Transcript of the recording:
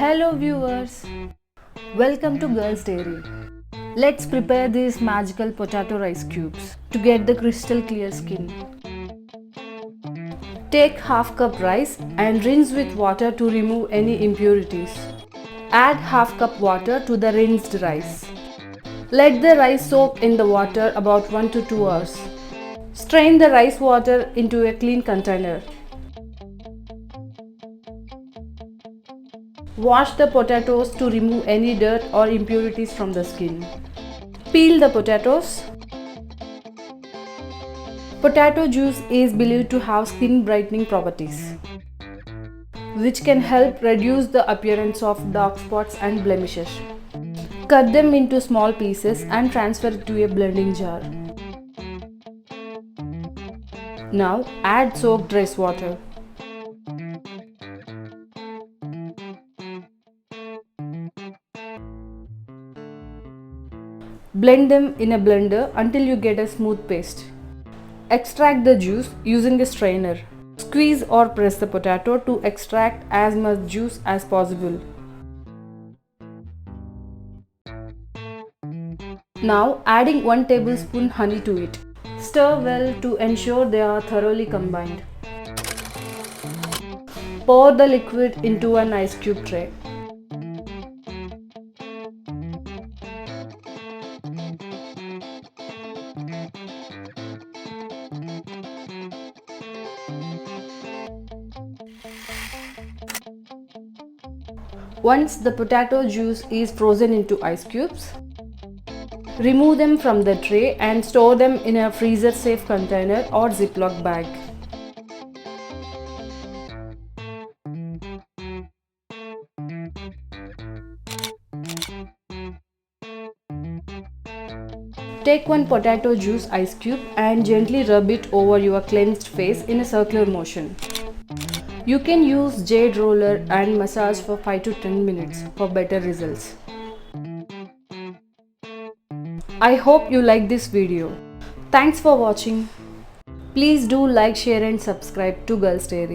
Hello viewers, welcome to Girls Dairy. Let's prepare these magical potato rice cubes to get the crystal clear skin. Take half cup rice and rinse with water to remove any impurities. Add half cup water to the rinsed rice. Let the rice soak in the water about 1 to 2 hours. Strain the rice water into a clean container. Wash the potatoes to remove any dirt or impurities from the skin. Peel the potatoes. Potato juice is believed to have skin brightening properties, which can help reduce the appearance of dark spots and blemishes. Cut them into small pieces and transfer it to a blending jar. Now add soaked rice water. Blend them in a blender until you get a smooth paste. Extract the juice using a strainer. Squeeze or press the potato to extract as much juice as possible. Now adding 1 tablespoon honey to it. Stir well to ensure they are thoroughly combined. Pour the liquid into an ice cube tray. Once the potato juice is frozen into ice cubes, remove them from the tray and store them in a freezer-safe container or Ziploc bag. Take 1 potato juice ice cube and gently rub it over your cleansed face in a circular motion. You can use jade roller and massage for 5 to 10 minutes for better results. I hope you like this video. Thanks for watching. Please do like, share and subscribe to Girls Dairy.